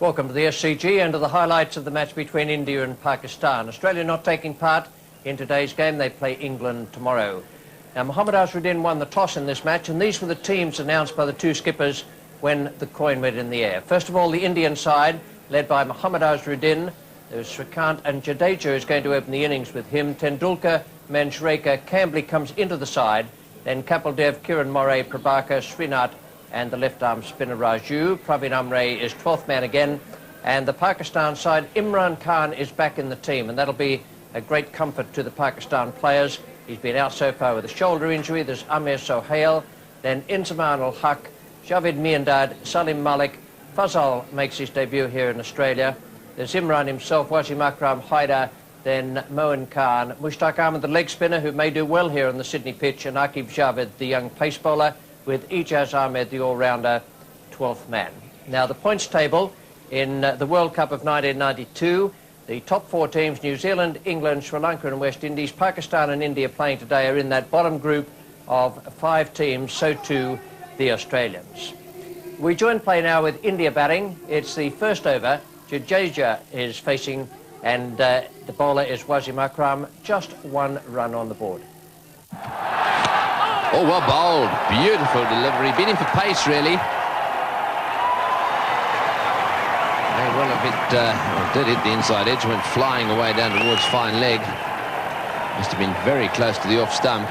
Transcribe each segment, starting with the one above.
Welcome to the SCG and to the highlights of the match between India and Pakistan. Australia not taking part in today's game. They play England tomorrow. Now, Mohammad Azharuddin won the toss in this match, and these were the teams announced by the two skippers when the coin went in the air. First of all, the Indian side, led by Mohammad Azharuddin. There's Srikanth, and Jadeja is going to open the innings with him. Tendulkar, Manjrekar, Cambley comes into the side. Then Kapildev, Kiran Morey, Prabhakar, Srinath, and the left-arm spinner Raju. Praveen Amre is 12th man again. And the Pakistan side, Imran Khan is back in the team, and that'll be a great comfort to the Pakistan players. He's been out so far with a shoulder injury. There's Amir Sohail, then Inzamam ul-Haq, Javed Miandad, Salim Malik. Fazal makes his debut here in Australia. There's Imran himself, Wasim Akram, Haidar, then Moin Khan, Mushtaq Ahmed, the leg spinner, who may do well here on the Sydney pitch, and Aqib Javed, the young pace bowler, with Ijaz Ahmed, the all-rounder, 12th man. Now, the points table in the World Cup of 1992, the top four teams, New Zealand, England, Sri Lanka and West Indies, Pakistan and India playing today, are in that bottom group of 5 teams, so too the Australians. We join play now with India batting. It's the first over. Jadeja is facing, and the bowler is Wasim Akram. Just 1 run on the board. Oh, well bowled. Beautiful delivery. Beating for pace, really. Well, a bit, did hit the inside edge, went flying away down towards fine leg. Must have been very close to the off stump.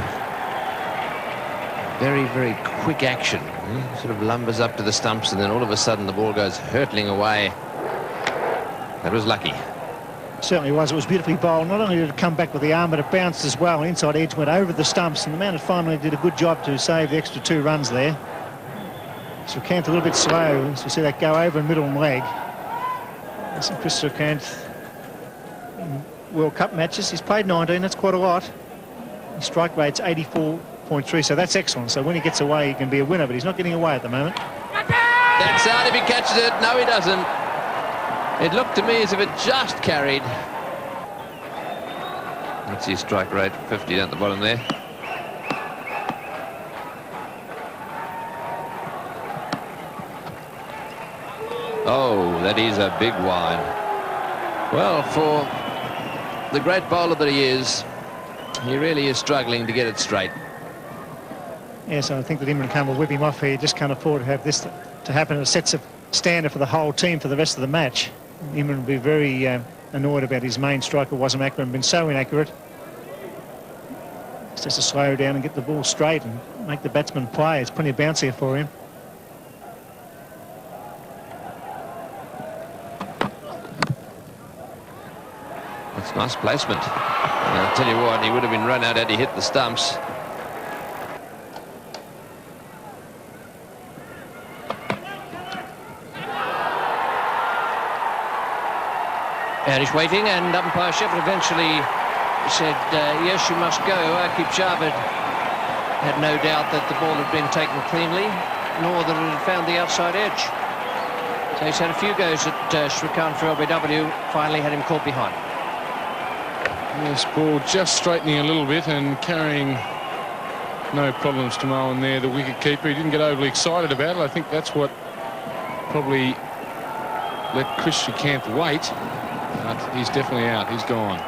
Very, very quick action. Sort of lumbers up to the stumps, and then all of a sudden the ball goes hurtling away. That was lucky. Certainly was. It was beautifully bowled. Not only did it come back with the arm, but it bounced as well. Inside edge went over the stumps, and the man finally did a good job to save the extra 2 runs there. Srikanth a little bit slow, as we see that go over middle and leg. That's Chris Srikanth in World Cup matches. He's played 19, that's quite a lot. His strike rate's 84.3, so that's excellent. So when he gets away, he can be a winner, but he's not getting away at the moment. That's out if he catches it. No, he doesn't. It looked to me as if it just carried. Let's see, strike rate 50 down at the bottom there. Oh, that is a big wide. Well, for the great bowler that he is, he really is struggling to get it straight. Yes, I think that Imran Khan will whip him off here. He just can't afford to have this to happen. It sets a standard for the whole team for the rest of the match. Imran will be very annoyed about his main striker, Wasim Akram, been so inaccurate. Just has to slow down and get the ball straight and make the batsman play. It's plenty of bounce here for him. That's nice placement. And I'll tell you what, he would have been run out had he hit the stumps. And he's waiting, and umpire Sheffield eventually said, yes, you must go. Aqib Javed had no doubt that the ball had been taken cleanly, nor that it had found the outside edge. So he's had a few goes at Srikanth for LBW, finally had him caught behind. This ball just straightening a little bit and carrying no problems to Moen there, the wicket keeper. He didn't get overly excited about it. I think that's what probably let Chris Srikanth wait. But he's definitely out. He's gone.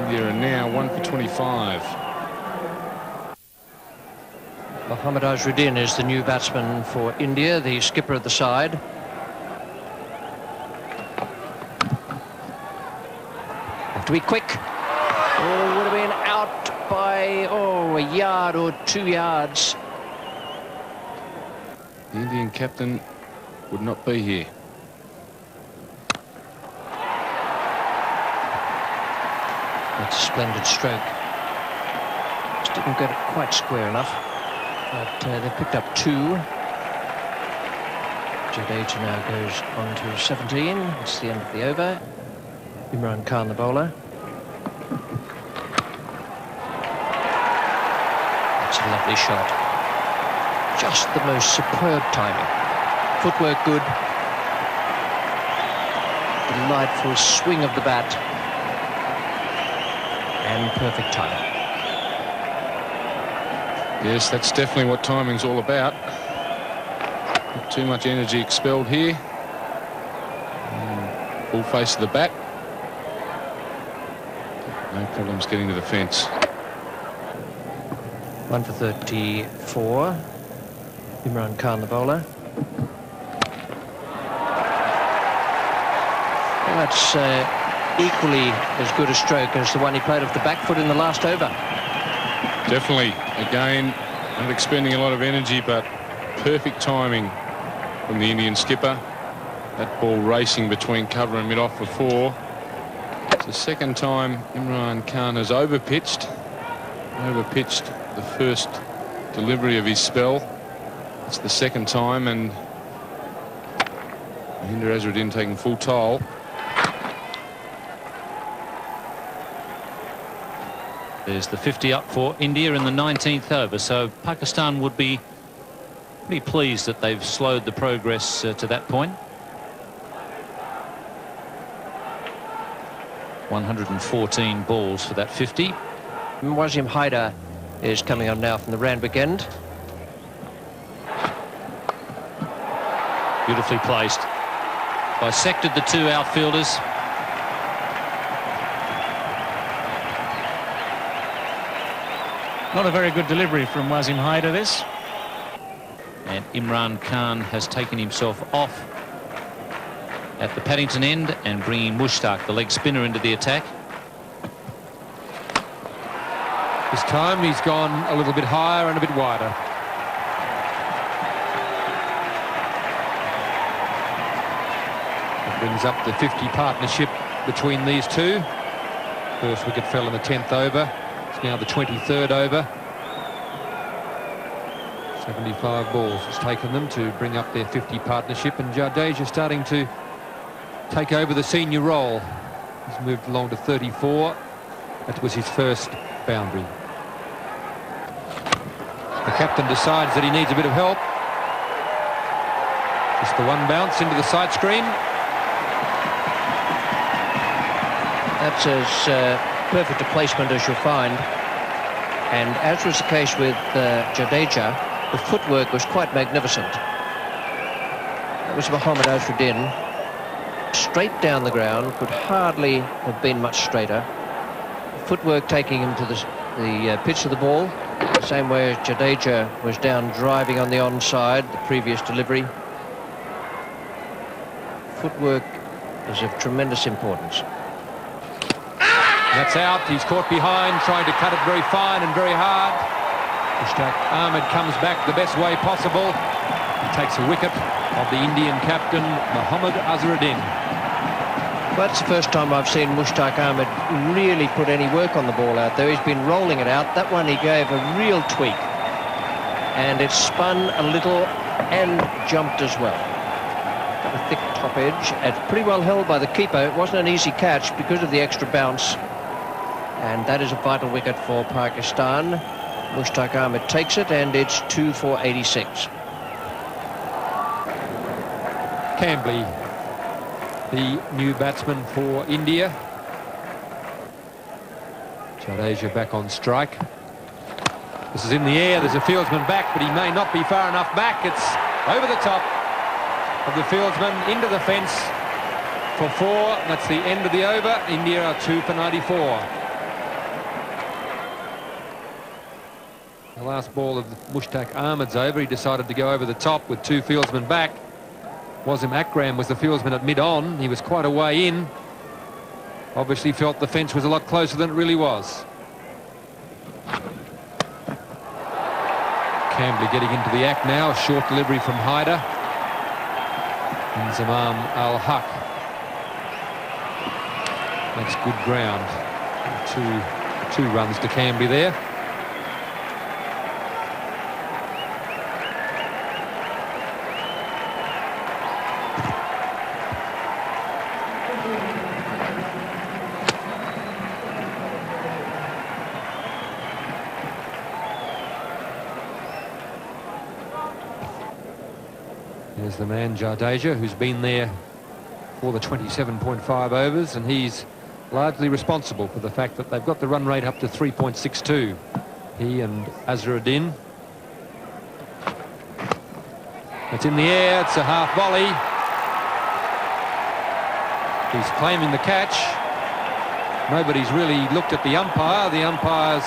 India are now 1 for 25. Mohammad Azharuddin is the new batsman for India, the skipper of the side. Have to be quick. Oh, would have been out by, a yard or 2 yards. The Indian captain would not be here. That's a splendid stroke. Just didn't get it quite square enough. But they picked up 2. Jadeja now goes on to 17. It's the end of the over. Imran Khan, the bowler. That's a lovely shot. Just the most superb timing. Footwork good. Delightful swing of the bat. And perfect timing. Yes, that's definitely what timing's all about. Not too much energy expelled here. Full face of the bat. No problems getting to the fence. 1 for 34. Imran Khan, the bowler. Well, that's equally as good a stroke as the one he played off the back foot in the last over. Definitely. Again, not expending a lot of energy, but perfect timing from the Indian skipper. That ball racing between cover and mid-off for 4. It's the second time Imran Khan has overpitched the first delivery of his spell. It's the second time, and Mahinda Azharuddin taking full toll. There's the 50 up for India in the 19th over, so Pakistan would be pretty pleased that they've slowed the progress to that point. 114 balls for that 50. Wasim Haider is coming on now from the Randwick end. Beautifully placed. Bisected the 2 outfielders. Not a very good delivery from Wasim Haider, this. And Imran Khan has taken himself off at the Paddington end and bringing Mushtaq, the leg spinner, into the attack. This time he's gone a little bit higher and a bit wider. That brings up the 50 partnership between these two. First wicket fell in the 10th over. It's now the 23rd over. 75 balls has taken them to bring up their 50 partnership, and Jadeja starting to take over the senior role. He's moved along to 34. That was his first boundary. The captain decides that he needs a bit of help. Just the one bounce into the side screen. That's as perfect a placement as you'll find. And as was the case with Jadeja, the footwork was quite magnificent. That was Mohammad Azharuddin. Straight down the ground, could hardly have been much straighter. Footwork taking him to the pitch of the ball, the same way as Jadeja was down driving on the onside, the previous delivery. Footwork is of tremendous importance. That's out. He's caught behind, trying to cut it very fine and very hard. Mushtaq Ahmed comes back the best way possible. He takes a wicket of the Indian captain, Mohammad Azharuddin. Well, that's the first time I've seen Mushtaq Ahmed really put any work on the ball out there. He's been rolling it out. That one he gave a real tweak. And it spun a little and jumped as well. Got a thick top edge. It's pretty well held by the keeper. It wasn't an easy catch because of the extra bounce. And that is a vital wicket for Pakistan. Mushtaq Ahmed takes it, and it's 2 for 86. Cambley, the new batsman for India. Jadeja back on strike. This is in the air. There's a fieldsman back, but he may not be far enough back. It's over the top of the fieldsman into the fence for 4. That's the end of the over. India are 2 for 94. The last ball of Mushtaq Ahmed's over. He decided to go over the top with 2 fieldsmen back. Wasim Akram was the fieldsman at mid-on. He was quite a way in. Obviously felt the fence was a lot closer than it really was. Cambley getting into the act now. A short delivery from Haider. And Zamam Al-Haq. That's good ground. Two runs to Cambley there. There's the man Jadeja, who's been there for the 27.5 overs, and he's largely responsible for the fact that they've got the run rate up to 3.62. He and Azharuddin. It's in the air. It's a half volley. He's claiming the catch. Nobody's really looked at the umpire. The umpires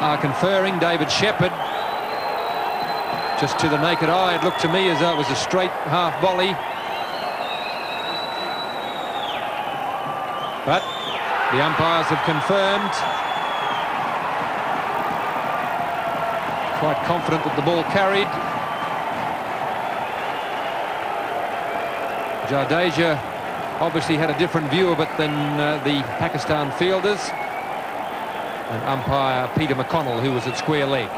are conferring. David Shepherd, just to the naked eye, it looked to me as though it was a straight half volley. But the umpires have confirmed. Quite confident that the ball carried. Jadeja obviously had a different view of it than the Pakistan fielders. And umpire Peter McConnell, who was at square leg.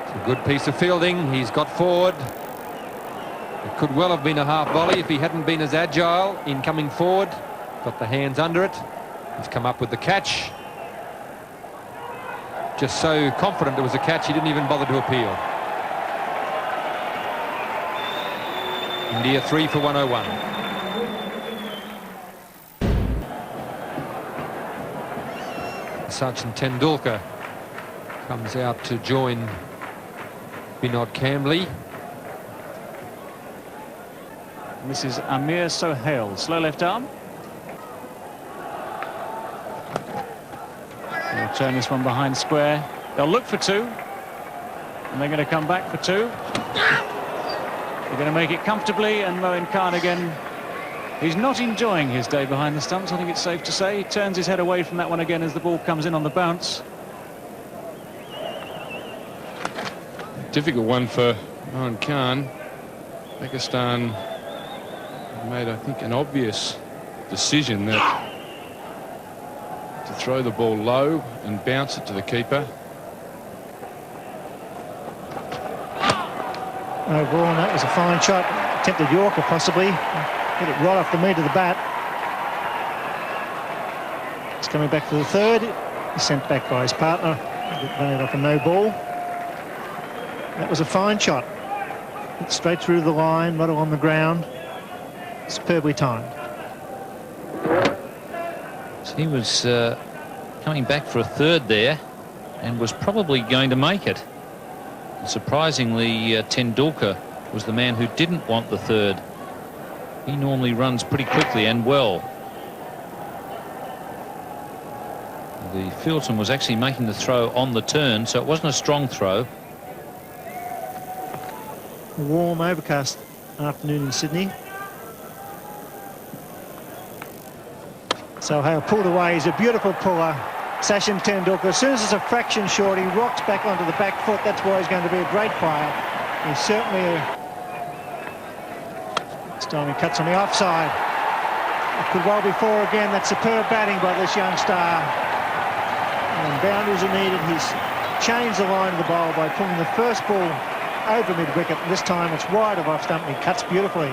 It's a good piece of fielding. He's got forward. It could well have been a half volley if he hadn't been as agile in coming forward. Got the hands under it. He's come up with the catch. Just so confident there was a catch, he didn't even bother to appeal. India 3 for 101. Sachin Tendulkar comes out to join Vinod Kambli. This is Amir Sohail, slow left arm. They'll turn this one behind square. They'll look for two. And they're going to come back for two. They're going to make it comfortably, and Moin Khan again. He's not enjoying his day behind the stumps, I think it's safe to say. He turns his head away from that one again as the ball comes in on the bounce. Difficult one for Moin Khan. Pakistan made, I think, an obvious decision that to throw the ball low and bounce it to the keeper. No ball, and that was a fine shot. Attempted Yorker possibly. Hit it right off the meat of the bat. He's coming back for the third. He's sent back by his partner. Running off a no ball. That was a fine shot. Hit straight through the line, right on the ground. Superbly timed. He was coming back for a third there and was probably going to make it. Surprisingly, Tendulkar was the man who didn't want the third. He normally runs pretty quickly and well. The fieldsman was actually making the throw on the turn, so it wasn't a strong throw. A warm, overcast afternoon in Sydney. Sohail pulled away. He's a beautiful puller. Sachin Tendulkar, as soon as it's a fraction short, he rocks back onto the back foot. That's why he's going to be a great player. He's certainly this time he cuts on the offside. It could well be four again. That's superb batting by this young star. And when boundaries are needed, he's changed the line of the bowl by pulling the first ball over mid-wicket. This time it's wide of off stump and he cuts beautifully.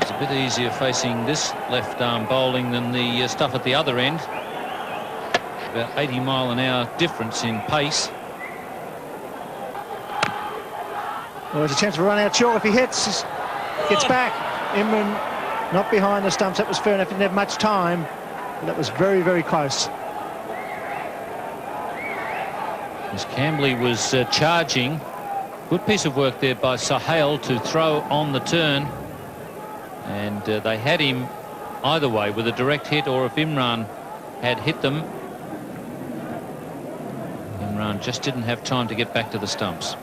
It's a bit easier facing this left arm bowling than the stuff at the other end. About 80-mile-an-hour difference in pace. Well, there's a chance of a run out short if he hits. Gets back. Imran not behind the stumps. That was fair enough. He didn't have much time. But that was very, very close. As Kambli was charging. Good piece of work there by Sohail to throw on the turn. And they had him either way with a direct hit, or if Imran had hit them. Imran just didn't have time to get back to the stumps.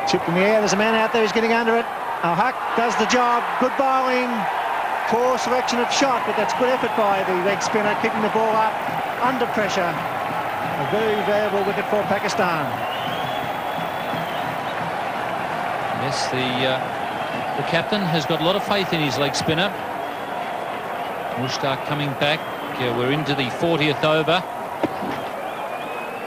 Chipped in the air. There's a man out there who's getting under it. Al-Haq does the job. Good bowling. Poor selection of shot, but that's good effort by the leg spinner, kicking the ball up under pressure. A very valuable wicket for Pakistan. Yes, the captain has got a lot of faith in his leg spinner. Mushtaq coming back. We're into the 40th over.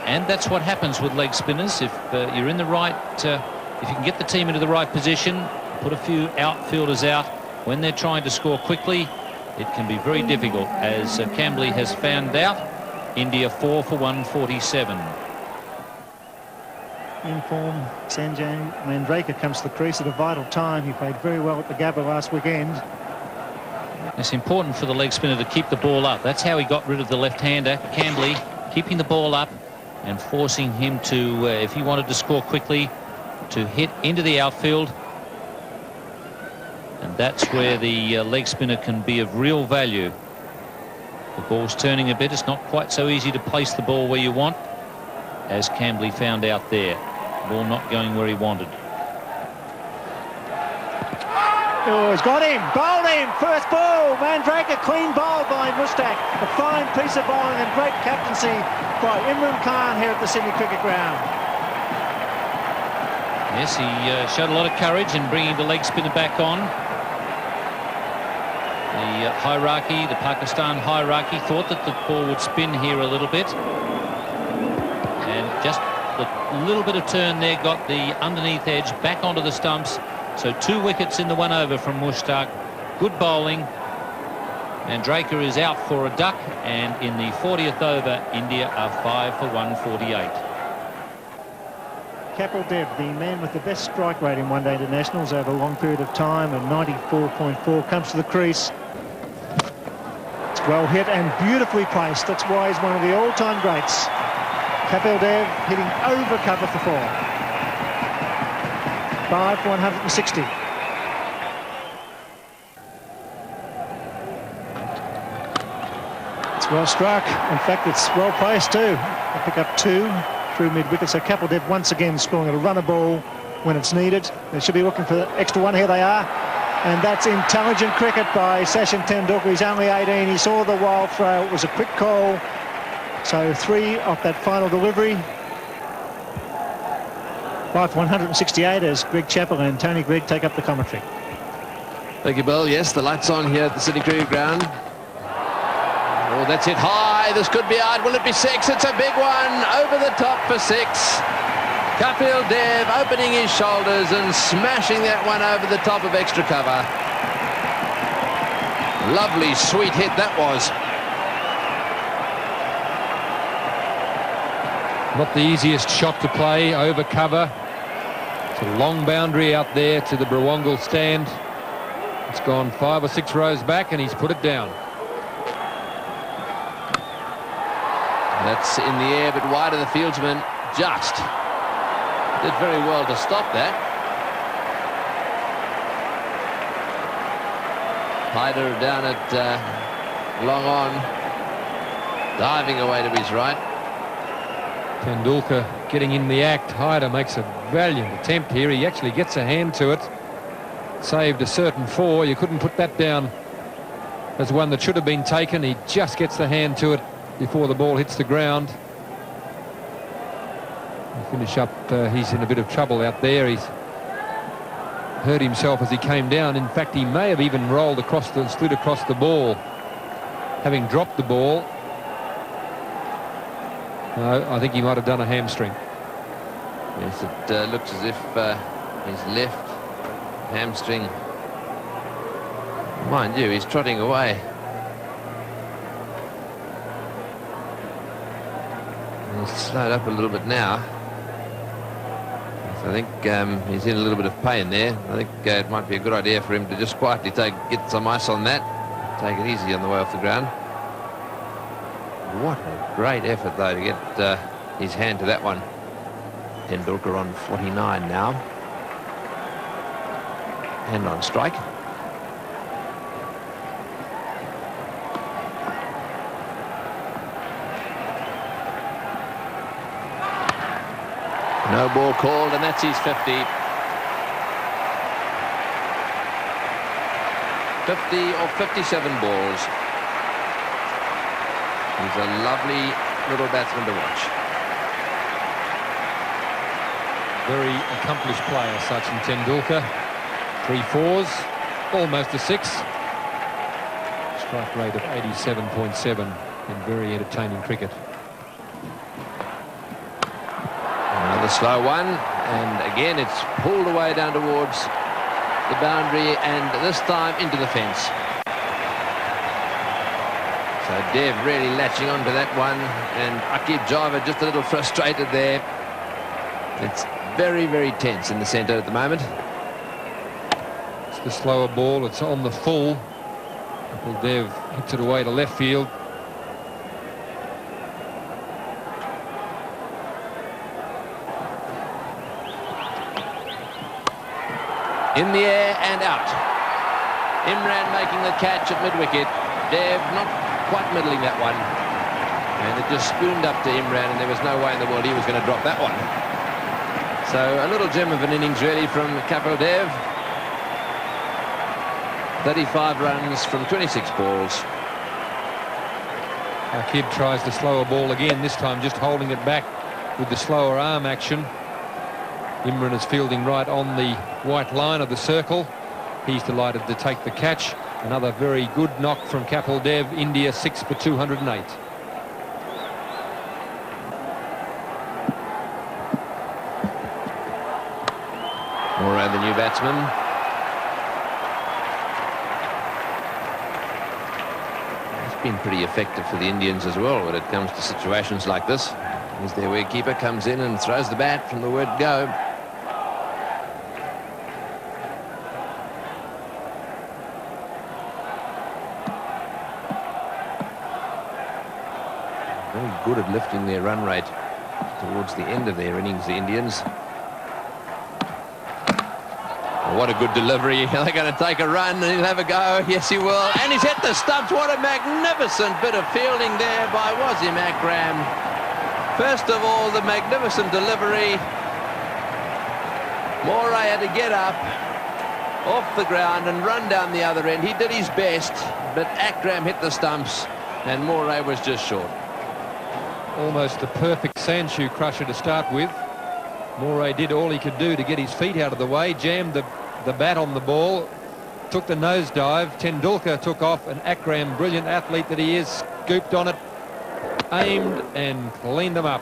And that's what happens with leg spinners. If you're in the right, if you can get the team into the right position, put a few outfielders out when they're trying to score quickly, it can be very difficult, as Kambli has found out. India 4 for 147. In form, Sanjay Mandraker comes to the crease at a vital time. He played very well at the Gabba last weekend. It's important for the leg spinner to keep the ball up. That's how he got rid of the left-hander, Cambley, keeping the ball up and forcing him to, if he wanted to score quickly, to hit into the outfield. And that's where the leg spinner can be of real value. The ball's turning a bit. It's not quite so easy to place the ball where you want, as Cambley found out there. Ball not going where he wanted. Oh, he's got him, bowled him, first ball, Mandrake, a clean bowl by Mushtaq, a fine piece of bowling and great captaincy by Imran Khan here at the Sydney Cricket Ground. Yes, he showed a lot of courage in bringing the leg spinner back on. The hierarchy, the Pakistan hierarchy, thought that the ball would spin here a little bit, and just a little bit of turn there got the underneath edge back onto the stumps. So 2 wickets in the 1 over from Mushtaq. Good bowling. And Draker is out for a duck. And in the 40th over, India are 5 for 148. Kapil Dev, the man with the best strike rate in one-day internationals over a long period of time, and 94.4, comes to the crease. It's well hit and beautifully placed. That's why he's one of the all-time greats. Kapil Dev hitting over cover for 4. 5 for 160. It's well struck. In fact, it's well placed too. They pick up 2 through mid-wicket. So Kapil Dev once again scoring a runner ball when it's needed. They should be looking for the extra one. Here they are. And that's intelligent cricket by Sachin Tendulkar. He's only 18. He saw the wild throw. It was a quick call. So 3 off that final delivery. 5 for 168 as Greg Chappell and Tony Gregg take up the commentary. Thank you, Bill. Yes, the lights on here at the Sydney Cricket Ground. Oh, that's hit high. This could be out. Will it be 6? It's a big one. Over the top for 6. Kapil Dev opening his shoulders and smashing that one over the top of extra cover. Lovely, sweet hit that was. Not the easiest shot to play, over cover. It's a long boundary out there to the Brawangal stand. It's gone 5 or 6 rows back and he's put it down. That's in the air, but wide of the fieldsman. Just did very well to stop that. Hyder down at long on, diving away to his right. Tendulkar getting in the act. Hyder makes a valiant attempt here. He actually gets a hand to it. Saved a certain 4. You couldn't put that down as one that should have been taken. He just gets the hand to it before the ball hits the ground. Finish up, he's in a bit of trouble out there. He's hurt himself as he came down. In fact, he may have even rolled across and slid across the ball, having dropped the ball. No, I think he might have done a hamstring. Yes, it looks as if his left hamstring. Mind you, he's trotting away. He's slowed up a little bit now. So I think he's in a little bit of pain there. I think it might be a good idea for him to just quietly get some ice on that. Take it easy on the way off the ground. What a great effort, though, to get his hand to that one. Tendulkar on 49 now. Hand on strike. No ball called, and that's his 50. 50 or 57 balls. He's a lovely little batsman to watch. Very accomplished player, Sachin Tendulkar. 3 4s, almost a 6. Strike rate of 87.7 in very entertaining cricket. Another slow one, and again it's pulled away down towards the boundary, and this time into the fence. So Dev really latching onto that one, and Aqib Java just a little frustrated there. It's very, very tense in the centre at the moment. It's the slower ball. It's on the full. Kapil Dev hits it away to left field. In the air and out. Imran making the catch at mid-wicket. Dev not quite middling that one. And it just spooned up to Imran, and there was no way in the world he was going to drop that one. So a little gem of an innings really from Kapil Dev. 35 runs from 26 balls. Our kid tries to slow a ball again, this time just holding it back with the slower arm action. Imran is fielding right on the white line of the circle. He's delighted to take the catch. Another very good knock from Kapil Dev. India 6 for 208. Moray, the new batsman. It's been pretty effective for the Indians as well when it comes to situations like this. As their wicketkeeper comes in and throws the bat from the word go. Very good at lifting their run rate towards the end of their innings, the Indians. Oh, what a good delivery. They're going to take a run and he'll have a go. Yes, he will. And he's hit the stumps. What a magnificent bit of fielding there by Wasim Akram. First of all, the magnificent delivery. Moray had to get up off the ground and run down the other end. He did his best, but Akram hit the stumps and Moray was just short. Almost a perfect sand shoe crusher to start with. Moray did all he could do to get his feet out of the way, jammed the bat on the ball, took the nosedive. Tendulkar took off, and Akram, brilliant athlete that he is, scooped on it, aimed and cleaned them up.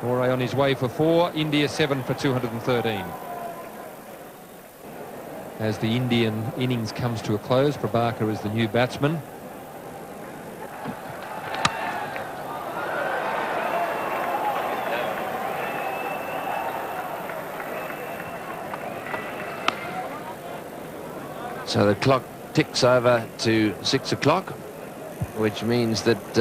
Moray on his way for 4, India 7 for 213. As the Indian innings comes to a close, Prabhakar is the new batsman. So the clock ticks over to 6 o'clock, which means that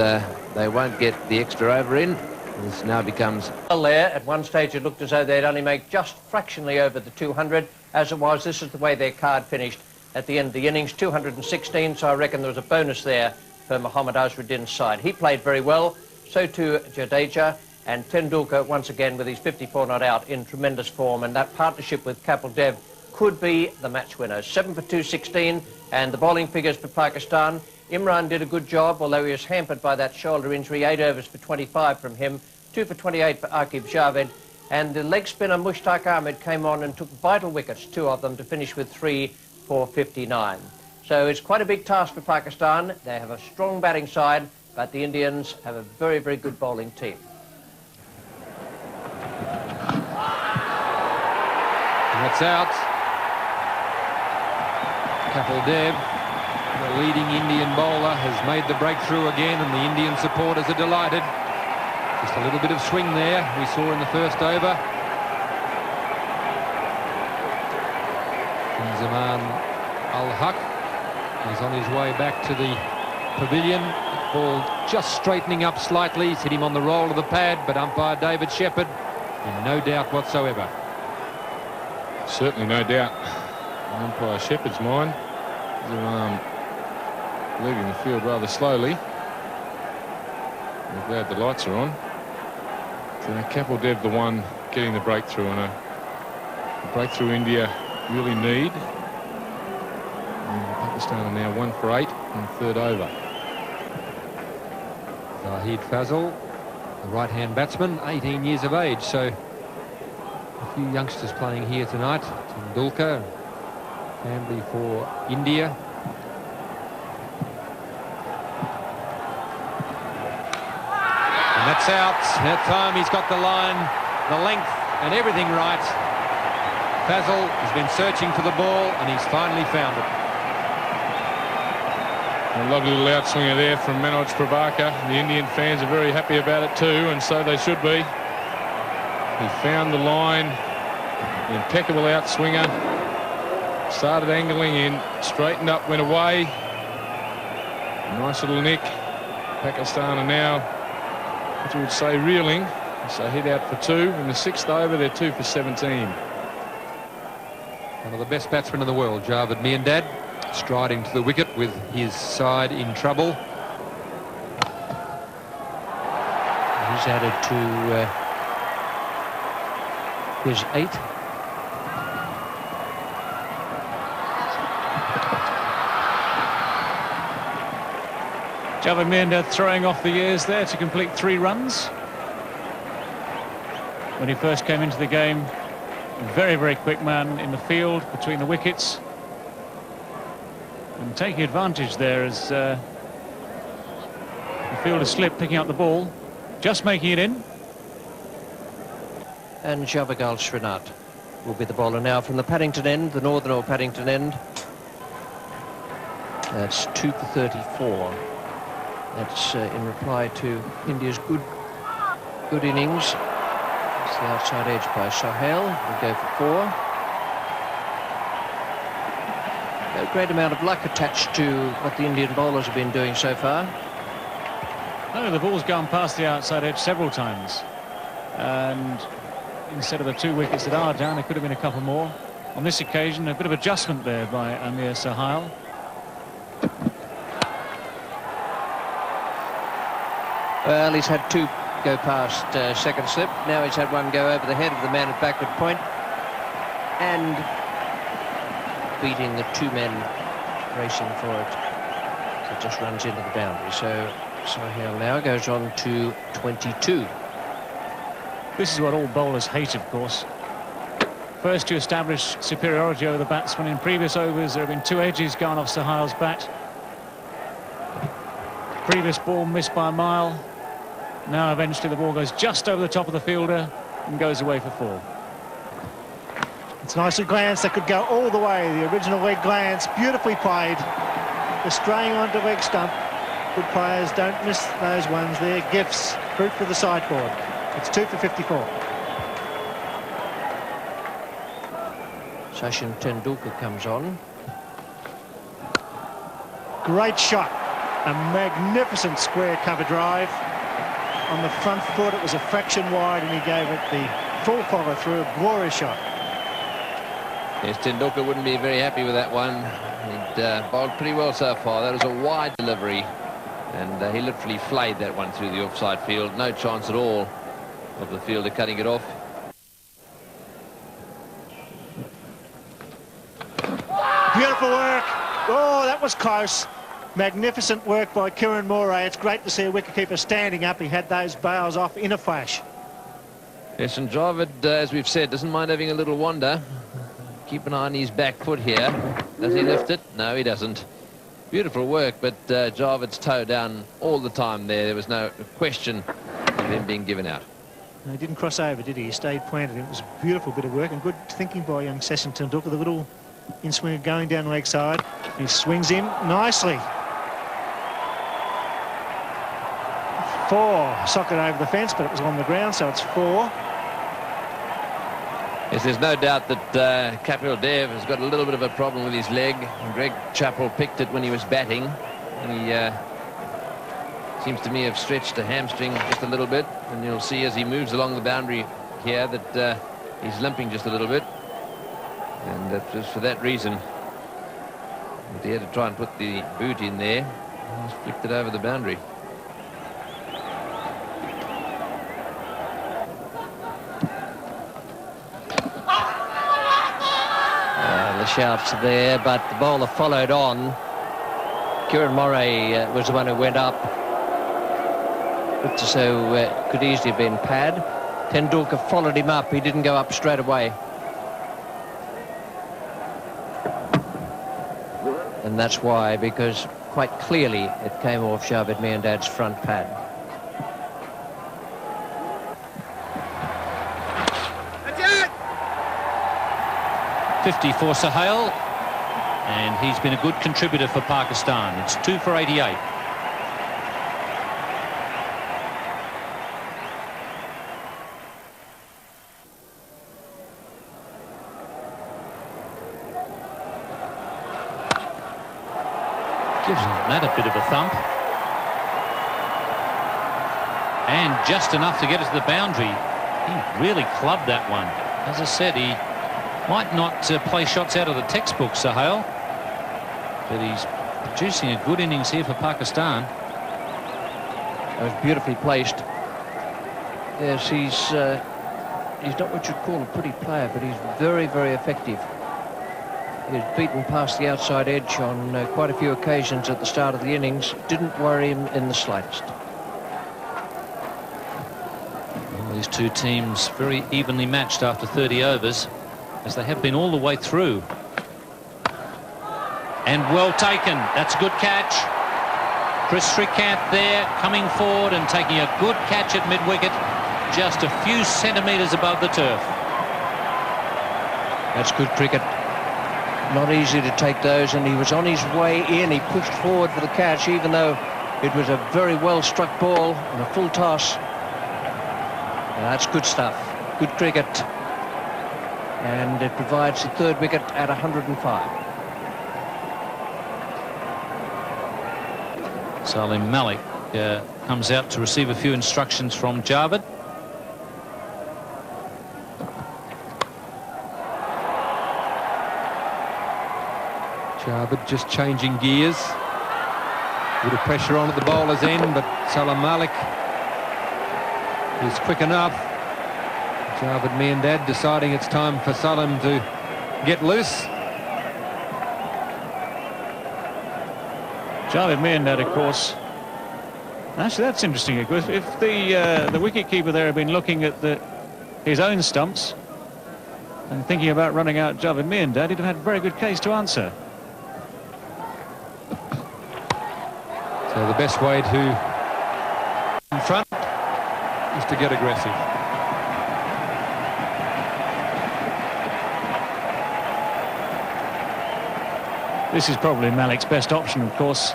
they won't get the extra over in. This now becomes... Well, there, at one stage it looked as though they'd only make just fractionally over the 200. As it was, this is the way their card finished at the end of the innings, 216, so I reckon there was a bonus there for Mohammad Azharuddin's side. He played very well, so too Jadeja, and Tendulkar once again with his 54 not out in tremendous form, and that partnership with Kapil Dev could be the match winner. 7 for 216, and the bowling figures for Pakistan. Imran did a good job, although he was hampered by that shoulder injury. 8 overs for 25 from him, 2 for 28 for Aqib Javed, and the leg spinner Mushtaq Ahmed came on and took vital wickets, 2 of them, to finish with 3 for 59. So it's quite a big task for Pakistan. They have a strong batting side, but the Indians have a very, very good bowling team. And that's out. Kapil Dev, the leading Indian bowler, has made the breakthrough again, and the Indian supporters are delighted. Just a little bit of swing there we saw in the first over. Zaman Al-Haq is on his way back to the pavilion. Ball just straightening up slightly. He's hit him on the roll of the pad, but umpire David Shepherd in no doubt whatsoever. Certainly no doubt. Umpire Shepherd's mind. Leaving the field rather slowly. I'm glad the lights are on. So Kapil Dev the one getting the breakthrough, and a breakthrough India really need. And Pakistan are now 1 for 8 in the third over. Zahid Fazal, the right-hand batsman, 18 years of age, so a few youngsters playing here tonight. Tendulkar, family for India. And that's out. That time he's got the line, the length and everything right. Fazal has been searching for the ball and he's finally found it. A lovely little outswinger there from Manoj Prabhakar. The Indian fans are very happy about it too, and so they should be. He found the line. Impeccable outswinger. Started angling in, straightened up, went away. Nice little nick. Pakistan are now, as you would say, reeling. So hit out for 2. In the 6th over, they're 2 for 17. One of the best batsmen in the world, Javed Miandad, striding to the wicket with his side in trouble. He's added to his 8. Javed Miandad throwing off the years there to complete 3 runs. When he first came into the game, a very, very quick man in the field between the wickets. And taking advantage there as the fielder slipped, picking up the ball, just making it in. And Javagal Srinath will be the bowler now from the Paddington end, the northern or Paddington end. That's 2 for 34. That's in reply to India's good innings. It's the outside edge by Sohail. We'll go for 4. No great amount of luck attached to what the Indian bowlers have been doing so far. No, the ball's gone past the outside edge several times. And instead of the 2 wickets that are down, there could have been a couple more. On this occasion, a bit of adjustment there by Amir Sohail. Well, he's had 2 go past second slip. Now he's had 1 go over the head of the man at backward point. And beating the 2 men racing for it. It just runs into the boundary. So Sohail now goes on to 22. This is what all bowlers hate, of course. First to establish superiority over the batsman. In previous overs, there have been 2 edges gone off Sohail's bat. Previous ball missed by a mile. Now eventually the ball goes just over the top of the fielder and goes away for 4. It's nice a glance that could go all the way. The original leg glance, beautifully played. The straying onto leg stump. Good players don't miss those ones. They're gifts. Fruit for the sideboard. It's 2 for 54. Sachin Tendulkar comes on. Great shot. A magnificent square cover drive. On the front foot, it was a fraction wide, and he gave it the full follow through. A glorious shot. Yes, Tendulkar wouldn't be very happy with that one. He'd bowled pretty well so far. That was a wide delivery, and he literally flayed that one through the offside field. No chance at all of the fielder cutting it off. Beautiful work. Oh, that was close. Magnificent work by Kieran Moray. It's great to see a wicketkeeper standing up. He had those bails off in a flash. Yes, and Javed, as we've said, doesn't mind having a little wander. Keep an eye on his back foot here. Does he lift it? No, he doesn't. Beautiful work, but Javed's toe down all the time there. There was no question of him being given out. No, he didn't cross over, did he? He stayed planted. It was a beautiful bit of work and good thinking by young Sachin Tendulkar. The little in-swinger going down leg side. He swings in nicely. 4. Socket over the fence, but it was on the ground, so it's 4. Yes, there's no doubt that Kapil Dev has got a little bit of a problem with his leg. And Greg Chappell picked it when he was batting. And he seems to me have stretched a hamstring just a little bit. And you'll see as he moves along the boundary here that he's limping just a little bit. And that's just for that reason that he had to try and put the boot in there. He's flicked it over the boundary. The shouts there, but the bowler followed on. Kieran Moray was the one who went up. So could easily have been pad. Tendulkar followed him up. He didn't go up straight away. And that's why, because quite clearly it came off Javed Miandad's front pad. .50 for Sohail, and he's been a good contributor for Pakistan. It's 2 for 88. Gives that a bit of a thump. And just enough to get it to the boundary. He really clubbed that one. As I said, he might not play shots out of the textbook, Sohail, but he's producing a good innings here for Pakistan. That was beautifully placed. Yes, he's not what you'd call a pretty player, but he's very, very effective. He's beaten past the outside edge on quite a few occasions at the start of the innings. Didn't worry him in the slightest. Well, these two teams very evenly matched after 30 overs, as they have been all the way through. And well taken. That's a good catch. Chris Srikanth there, coming forward and taking a good catch at mid-wicket, just a few centimetres above the turf. That's good cricket. Not easy to take those, and he was on his way in. He pushed forward for the catch, even though it was a very well struck ball and a full toss. Now, that's good stuff. Good cricket. And it provides the third wicket at 105. Salim Malik comes out to receive a few instructions from Javed. Javed just changing gears. A bit of pressure on at the bowler's end, but Salim Malik is quick enough. Javed Miandad deciding it's time for Salim to get loose. Javed Miandad, of course. Actually, that's interesting. If the wicketkeeper there had been looking at his own stumps and thinking about running out Javed Miandad, he'd have had a very good case to answer. So the best way to in front is to get aggressive. This is probably Malik's best option, of course.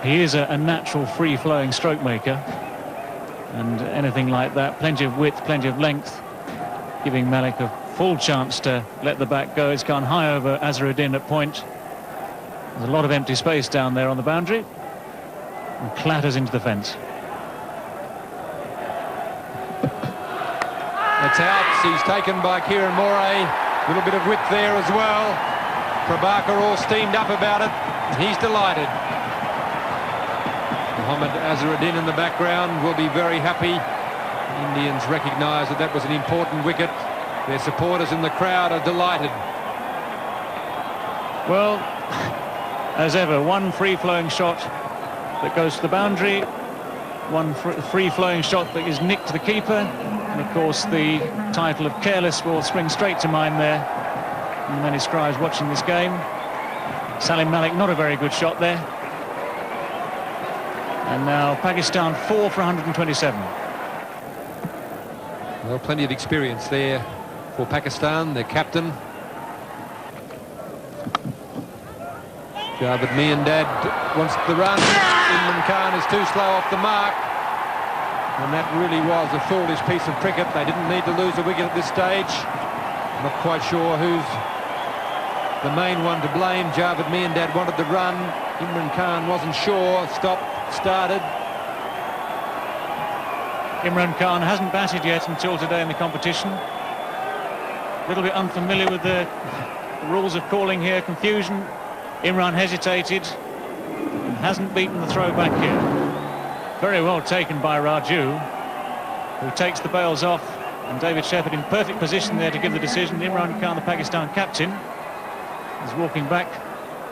He is a natural free-flowing stroke maker, and anything like that, plenty of width, plenty of length, giving Malik a full chance to let the bat go. It's gone high over Azharuddin at point. There's a lot of empty space down there on the boundary, and clatters into the fence. That's out. He's taken by Kieran Moray. A little bit of width there as well. Prabhakar all steamed up about it. He's delighted. Mohammad Azharuddin in the background will be very happy. Indians recognise that that was an important wicket. Their supporters in the crowd are delighted. Well, as ever, one free-flowing shot that goes to the boundary, one free-flowing shot that is nicked to the keeper, and of course the title of careless will spring straight to mind there. And many scribes watching this game. Salim Malik, not a very good shot there. And now Pakistan 4 for 127. Well, plenty of experience there for Pakistan, their captain. Javed Miandad wants the run. Imran Khan is too slow off the mark. And that really was a foolish piece of cricket. They didn't need to lose a wicket at this stage. Not quite sure who's the main one to blame. Javed Miandad wanted the run. Imran Khan wasn't sure. Stopped, started. Imran Khan hasn't batted yet until today in the competition. A little bit unfamiliar with the rules of calling here. Confusion. Imran hesitated and hasn't beaten the throw back here. Very well taken by Raju, who takes the bails off, and David Shepherd in perfect position there to give the decision. Imran Khan, the Pakistan captain, is walking back,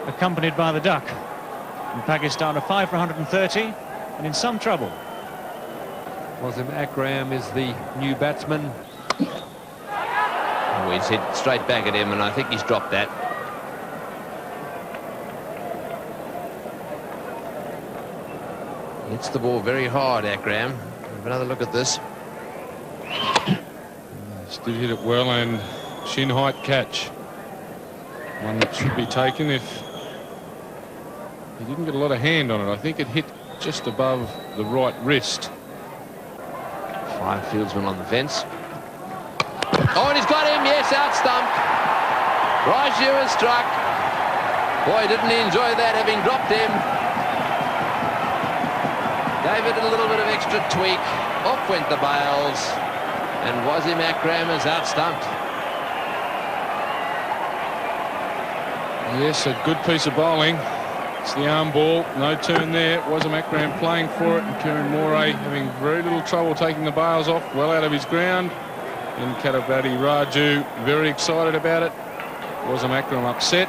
accompanied by the duck. And Pakistan are 5 for 130 and in some trouble. Wasim Akram is the new batsman. Oh, he's hit straight back at him, and I think he's dropped that. Hits the ball very hard, Akram. Have another look at this. Did hit it well, and shin height catch. One that should be taken if he didn't get a lot of hand on it. I think it hit just above the right wrist. 5 fieldsmen on the fence. Oh, and he's got him. Yes, out stump. Raju has struck. Boy, didn't he enjoy that, having dropped him. Gave it a little bit of extra tweak. Off went the bails. And Wasim Akram is out-stumped. Yes, a good piece of bowling. It's the arm ball, no turn there. Wasim Akram playing for it, and Kieran Moray having very little trouble taking the bails off, well out of his ground. And Katabati Raju very excited about it. Wasim Akram upset.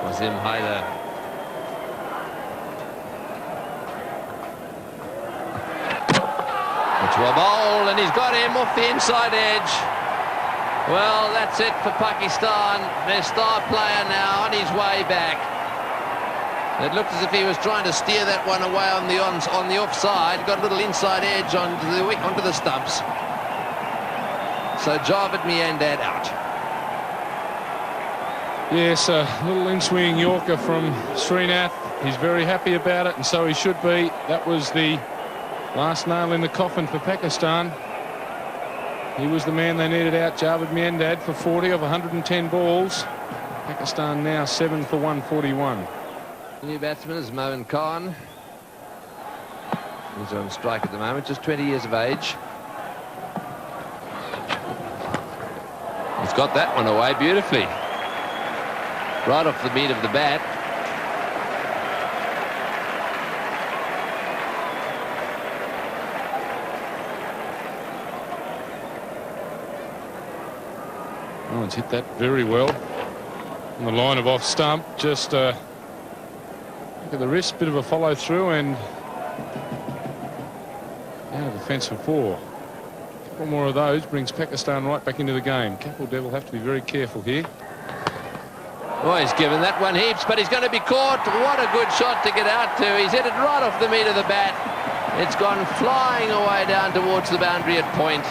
Wasim Haider. To a bowl, and he's got him off the inside edge. Well, that's it for Pakistan. Their star player now on his way back. It looked as if he was trying to steer that one away on the offside. Got a little inside edge onto the stumps. So Javed Miandad out. Yes, a little in-swinging Yorker from Srinath. He's very happy about it, and so he should be. That was the last nail in the coffin for Pakistan. He was the man they needed out, Javed Miandad, for 40 of 110 balls. Pakistan now 7 for 141. New batsman is Moin Khan. He's on strike at the moment, just 20 years of age. He's got that one away beautifully. Right off the beat of the bat. Oh, it's hit that very well. On the line of off stump, just look at the wrist, bit of a follow through, and out of the fence for 4. One more of those brings Pakistan right back into the game. Kapil Dev will have to be very careful here. Oh, he's given that one heaps, but he's going to be caught. What a good shot to get out to. He's hit it right off the meat of the bat. It's gone flying away down towards the boundary at point.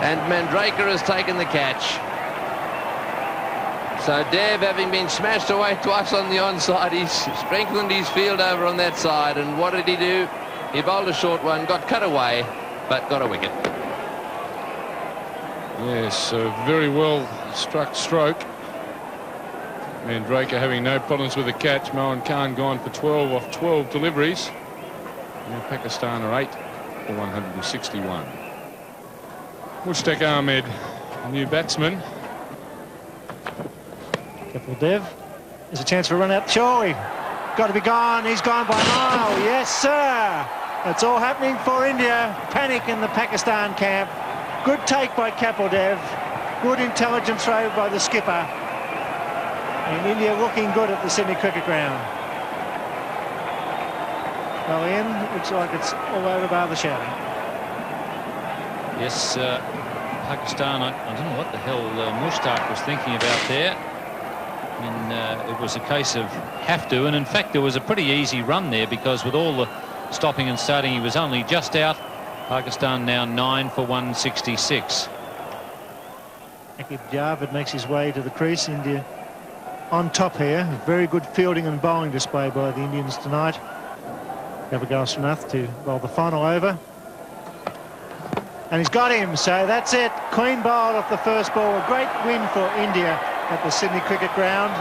And Mandraker has taken the catch. So Dev, having been smashed away twice on the onside, he's strengthened his field over on that side. And what did he do? He bowled a short one, got cut away, but got a wicket. Yes, a very well struck stroke. Mandraker having no problems with the catch. Moin Khan gone for 12 off 12 deliveries. Now Pakistan are 8 for 161. Mushtaq Ahmed, new batsman. Kapil Dev. There's a chance for a run out. Surely. Got to be gone. He's gone by a mile. Yes, sir. It's all happening for India. Panic in the Pakistan camp. Good take by Kapil Dev. Good intelligent throw by the skipper. And India looking good at the Sydney Cricket Ground. Well, Ian, looks like it's all over bar the shouting. Yes, Pakistan, I don't know what the hell Mushtaq was thinking about there. I mean, it was a case of have to, and in fact there was a pretty easy run there, because with all the stopping and starting he was only just out. Pakistan now 9 for 166. Akib Javed makes his way to the crease. India on top here. Very good fielding and bowling display by the Indians tonight. Gavagal Srinath to bowl the final over. And he's got him, so that's it. Clean bowl off the first ball. A great win for India at the Sydney Cricket Ground.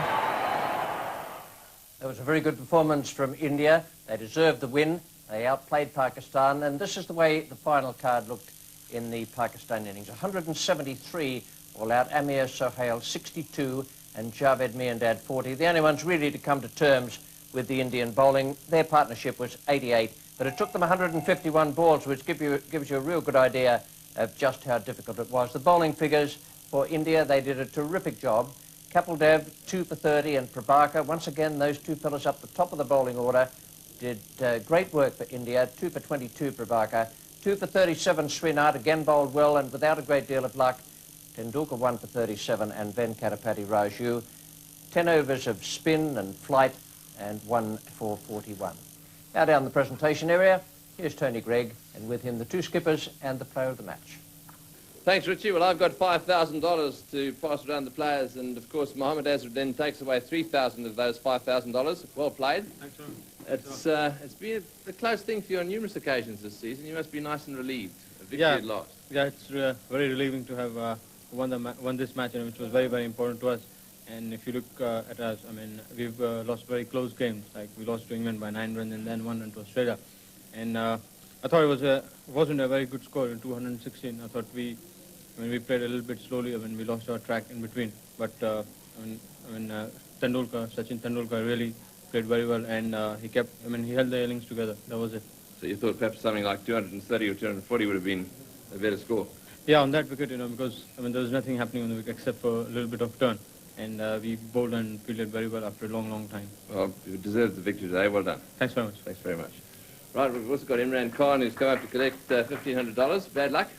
That was a very good performance from India. They deserved the win. They outplayed Pakistan, and this is the way the final card looked in the Pakistan innings. 173 all out. Amir Sohail 62 and Javed Miandad 40. The only ones really to come to terms with the Indian bowling. Their partnership was 88, but it took them 151 balls, which gives you a real good idea of just how difficult it was. The bowling figures for India, they did a terrific job. Kapil Dev 2 for 30, and Prabhakar, once again those two fellas up the top of the bowling order, did great work for India. 2 for 22 Prabhakar, 2 for 37 Srinath, again bowled well and without a great deal of luck. Tendulkar 1 for 37 and Venkatapati Raju. 10 overs of spin and flight and 1 for 41. Now down the presentation area, here's Tony Gregg, and with him the two skippers and the player of the match. Thanks, Richie. Well, I've got $5,000 to pass around the players, and of course Mohammed Azharuddin takes away $3,000 of those $5,000. Well played. Thanks, Tom. It's been a close thing for you on numerous occasions this season. You must be nice and relieved. A victory at last. Yeah, it's very relieving to have won this match, which was very, very important to us. And if you look at us, I mean, we've lost very close games. Like we lost to England by 9 runs and then 1 run to Australia. And I thought it wasn't a very good score in 216. I thought we played a little bit slowly when we lost our track in between. But Sachin Tendulkar really played very well, and he held the innings together. That was it. So you thought perhaps something like 230 or 240 would have been a better score? Yeah, on that wicket, because there was nothing happening on the wicket except for a little bit of turn. And we bowled and fielded very well after a long, long time. Well, you deserved the victory today. Well done. Thanks very much. Thanks very much. Right, we've also got Imran Khan, who's come up to collect $1,500. Bad luck.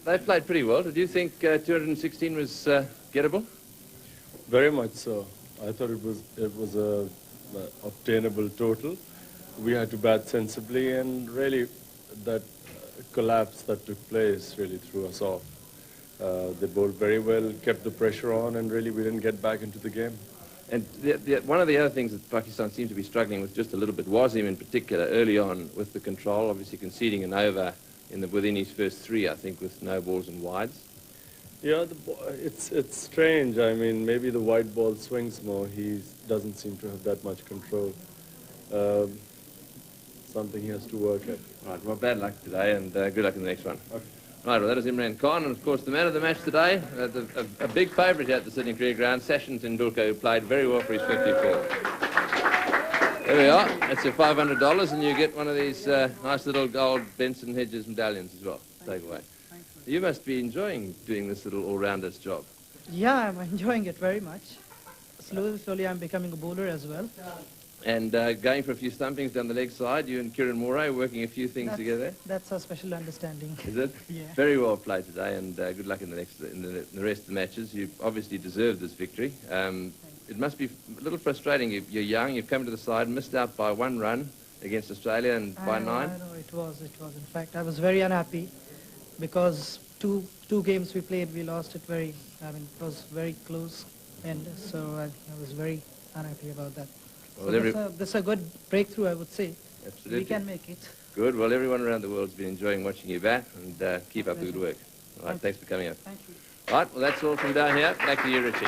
They played pretty well. Did you think 216 was gettable? Very much so. I thought it was a obtainable total. We had to bat sensibly, and really that collapse that took place really threw us off. They bowled very well, kept the pressure on, and really we didn't get back into the game. And one of the other things that Pakistan seemed to be struggling with just a little bit, Wasim in particular, early on with the control, obviously conceding an over within his first 3, I think, with no balls and wides. Yeah, it's strange. I mean, maybe the wide ball swings more. He doesn't seem to have that much control. Something he has to work at. Right, well, bad luck today, and good luck in the next one. Okay. Right, well, that is Imran Khan, and of course the man of the match today, a big favourite here at the Sydney Cricket Ground, Sachin Tendulkar, who played very well for his 54. There we are. That's your $500, and you get one of these nice little gold Benson Hedges medallions as well. Take away. You must be enjoying doing this little all-rounders job. Yeah, I'm enjoying it very much. Slowly I'm becoming a bowler as well. And going for a few stumpings down the leg side, you and Kieran Moray working a few things together. That's a special understanding. Is it? Yeah. Very well played today, and good luck in the rest of the matches. You obviously deserved this victory. It must be a little frustrating. You're young. You've come to the side, missed out by 1 run against Australia, and by 9. I know it was. In fact, I was very unhappy because two games we played, we lost it it was very close, and so I was very unhappy about that. Well, so this is a good breakthrough, I would say. Absolutely. We can make it. Good. Well, everyone around the world has been enjoying watching you bat, and keep up the good work. All right, thanks for coming up. Thank you. All right, well, that's all from down here. Back to you, Richie.